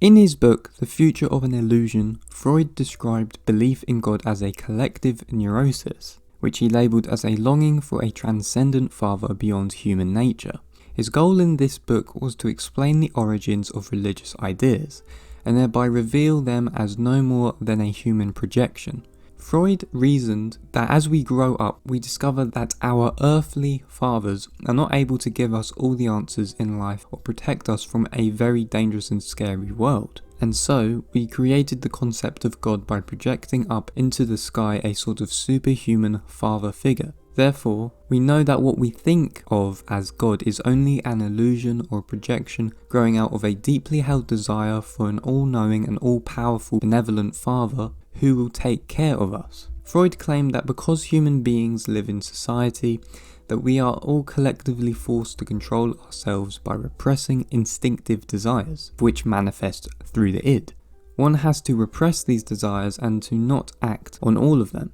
In his book, The Future of an Illusion, Freud described belief in God as a collective neurosis, which he labelled as a longing for a transcendent father beyond human nature. His goal in this book was to explain the origins of religious ideas, and thereby reveal them as no more than a human projection. Freud reasoned that as we grow up, we discover that our earthly fathers are not able to give us all the answers in life or protect us from a very dangerous and scary world. And so, we created the concept of God by projecting up into the sky a sort of superhuman father figure. Therefore, we know that what we think of as God is only an illusion or projection growing out of a deeply held desire for an all-knowing and all-powerful benevolent father who will take care of us. Freud claimed that because human beings live in society, that we are all collectively forced to control ourselves by repressing instinctive desires, which manifest through the id. One has to repress these desires and to not act on all of them,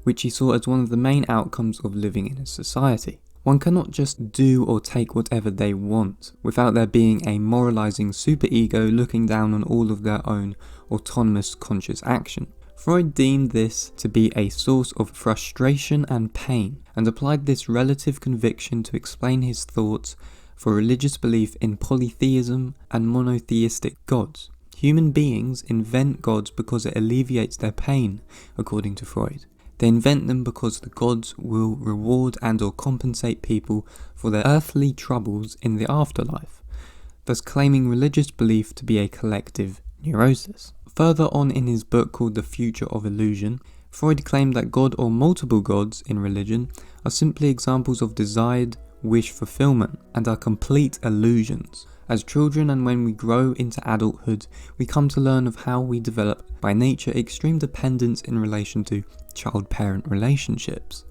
which he saw as one of the main outcomes of living in a society. One cannot just do or take whatever they want without there being a moralizing superego looking down on all of their own autonomous conscious action. Freud deemed this to be a source of frustration and pain, and applied this relative conviction to explain his thoughts for religious belief in polytheism and monotheistic gods. Human beings invent gods because it alleviates their pain, according to Freud. They invent them because the gods will reward and or compensate people for their earthly troubles in the afterlife, thus claiming religious belief to be a collective neurosis. Further on in his book called The Future of Illusion, Freud claimed that God or multiple gods in religion are simply examples of desired wish fulfillment and are complete illusions. As children and when we grow into adulthood, we come to learn of how we develop by nature extreme dependence in relation to child-parent relationships.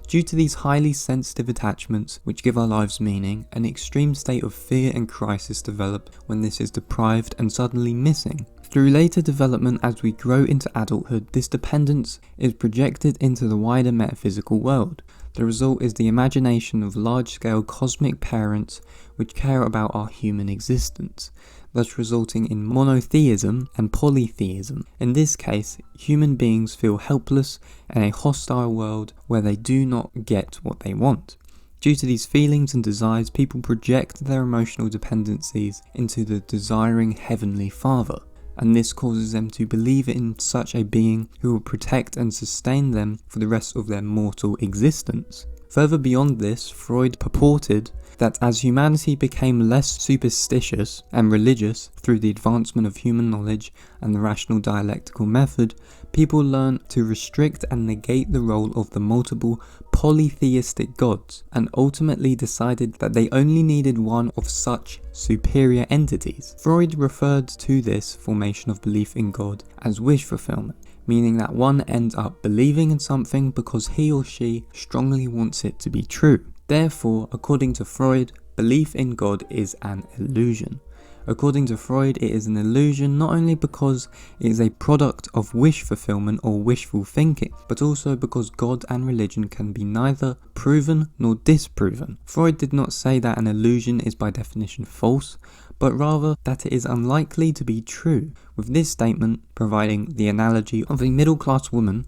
Due to these highly sensitive attachments which give our lives meaning, an extreme state of fear and crisis develop when this is deprived and suddenly missing. Through later development as we grow into adulthood, this dependence is projected into the wider metaphysical world. The result is the imagination of large-scale cosmic parents which care about our human existence, thus resulting in monotheism and polytheism. In this case, human beings feel helpless in a hostile world where they do not get what they want. Due to these feelings and desires, people project their emotional dependencies into the desiring Heavenly Father, and this causes them to believe in such a being who will protect and sustain them for the rest of their mortal existence. Further beyond this, Freud purported that as humanity became less superstitious and religious through the advancement of human knowledge and the rational dialectical method, people learned to restrict and negate the role of the multiple polytheistic gods, and ultimately decided that they only needed one of such superior entities. Freud referred to this formation of belief in God as wish fulfillment, meaning that one ends up believing in something because he or she strongly wants it to be true. Therefore, according to Freud, belief in God is an illusion. According to Freud, it is an illusion not only because it is a product of wish fulfillment or wishful thinking, but also because God and religion can be neither proven nor disproven. Freud did not say that an illusion is by definition false, but rather that it is unlikely to be true, with this statement providing the analogy of a middle-class woman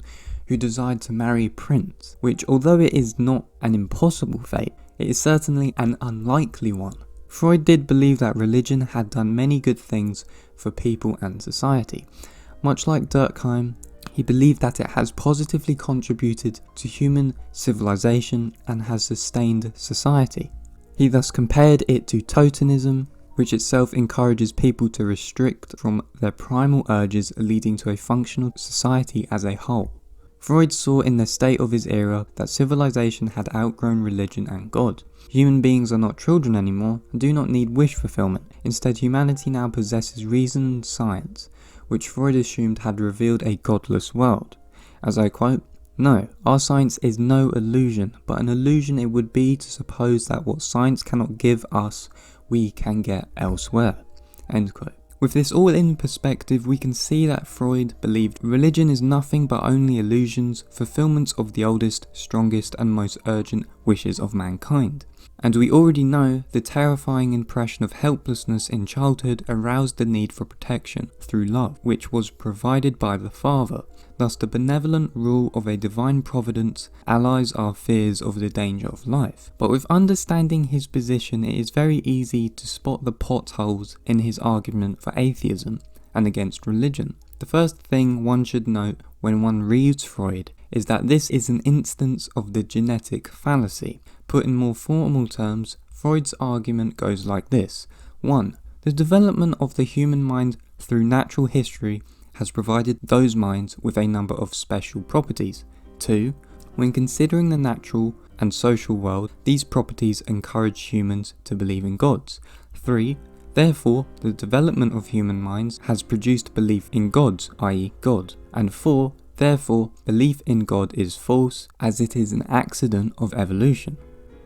who desired to marry a prince, which although it is not an impossible fate, it is certainly an unlikely one. Freud did believe that religion had done many good things for people and society. Much like Durkheim, he believed that it has positively contributed to human civilization and has sustained society. He thus compared it to totemism, which itself encourages people to restrict from their primal urges, leading to a functional society as a whole. Freud saw in the state of his era that civilization had outgrown religion and God. Human beings are not children anymore and do not need wish fulfillment. Instead, humanity now possesses reason and science, which Freud assumed had revealed a godless world. As I quote, "No, our science is no illusion, but an illusion it would be to suppose that what science cannot give us, we can get elsewhere." End quote. With this all in perspective, we can see that Freud believed religion is nothing but only illusions, fulfillments of the oldest, strongest and most urgent wishes of mankind. And we already know the terrifying impression of helplessness in childhood aroused the need for protection through love, which was provided by the father. Thus, the benevolent rule of a divine providence allies our fears of the danger of life. But with understanding his position, it is very easy to spot the potholes in his argument for atheism and against religion. The first thing one should note when one reads Freud is that this is an instance of the genetic fallacy. Put in more formal terms, Freud's argument goes like this. 1. The development of the human mind through natural history has provided those minds with a number of special properties. 2. When considering the natural and social world, these properties encourage humans to believe in gods. 3. Therefore, the development of human minds has produced belief in gods, i.e. God. And 4. Therefore, belief in God is false, as it is an accident of evolution.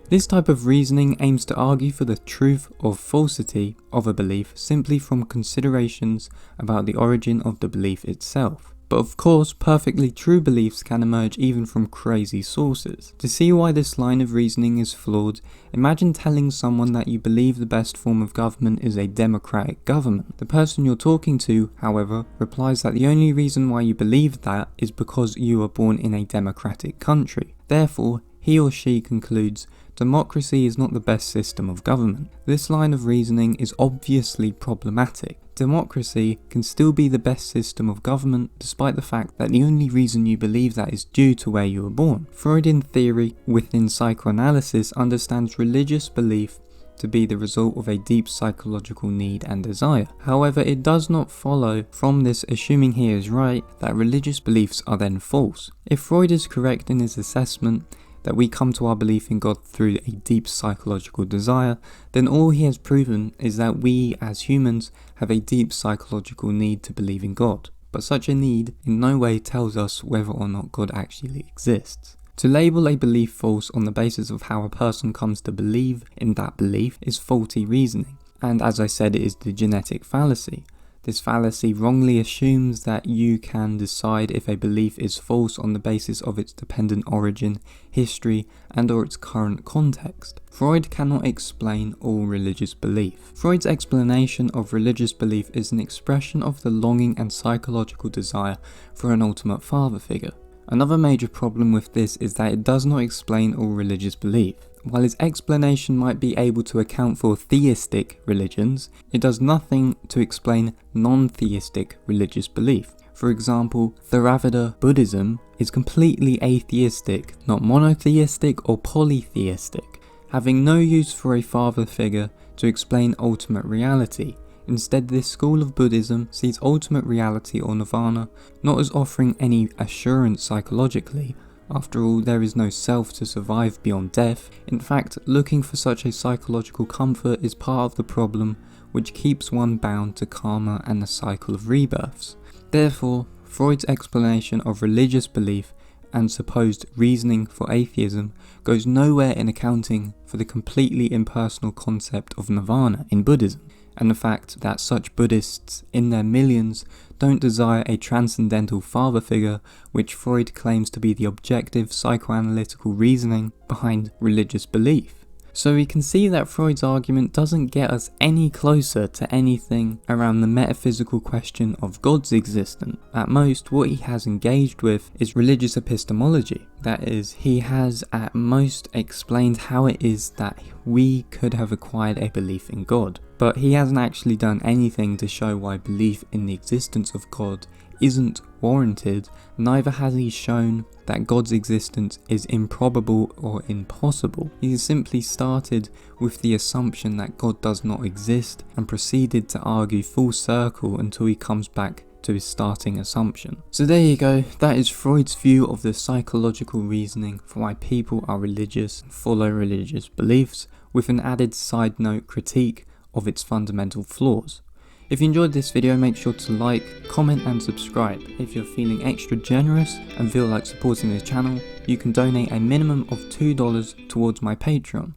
This type of reasoning aims to argue for the truth or falsity of a belief simply from considerations about the origin of the belief itself. But of course, perfectly true beliefs can emerge even from crazy sources. To see why this line of reasoning is flawed, imagine telling someone that you believe the best form of government is a democratic government. The person you're talking to, however, replies that the only reason why you believe that is because you were born in a democratic country. Therefore, he or she concludes democracy is not the best system of government. This line of reasoning is obviously problematic. Democracy can still be the best system of government despite the fact that the only reason you believe that is due to where you were born. Freud in theory, within psychoanalysis, understands religious belief to be the result of a deep psychological need and desire. However, it does not follow from this, assuming he is right, that religious beliefs are then false. If Freud is correct in his assessment that we come to our belief in God through a deep psychological desire, then all he has proven is that we as humans have a deep psychological need to believe in God. But such a need in no way tells us whether or not God actually exists. To label a belief false on the basis of how a person comes to believe in that belief is faulty reasoning. And as I said, it is the genetic fallacy. This fallacy wrongly assumes that you can decide if a belief is false on the basis of its dependent origin, history, and/or its current context. Freud cannot explain all religious belief. Freud's explanation of religious belief is an expression of the longing and psychological desire for an ultimate father figure. Another major problem with this is that it does not explain all religious belief. While its explanation might be able to account for theistic religions, it does nothing to explain non-theistic religious belief. For example, Theravada Buddhism is completely atheistic, not monotheistic or polytheistic, having no use for a father figure to explain ultimate reality. Instead, this school of Buddhism sees ultimate reality or nirvana not as offering any assurance psychologically. After all, there is no self to survive beyond death. In fact, looking for such a psychological comfort is part of the problem which keeps one bound to karma and the cycle of rebirths. Therefore, Freud's explanation of religious belief and supposed reasoning for atheism goes nowhere in accounting for the completely impersonal concept of nirvana in Buddhism, and the fact that such Buddhists in their millions don't desire a transcendental father figure, which Freud claims to be the objective psychoanalytical reasoning behind religious belief. So we can see that Freud's argument doesn't get us any closer to anything around the metaphysical question of God's existence. At most, what he has engaged with is religious epistemology. That is, he has at most explained how it is that we could have acquired a belief in God. But he hasn't actually done anything to show why belief in the existence of God isn't warranted, neither has he shown that God's existence is improbable or impossible. He has simply started with the assumption that God does not exist and proceeded to argue full circle until he comes back to his starting assumption. So there you go, that is Freud's view of the psychological reasoning for why people are religious and follow religious beliefs, with an added side note critique of its fundamental flaws. If you enjoyed this video, make sure to like, comment and subscribe. If you're feeling extra generous and feel like supporting this channel, you can donate a minimum of $2 towards my Patreon.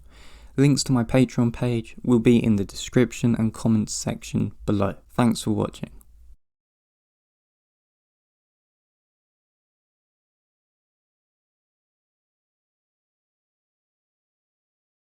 Links to my Patreon page will be in the description and comments section below. Thanks for watching.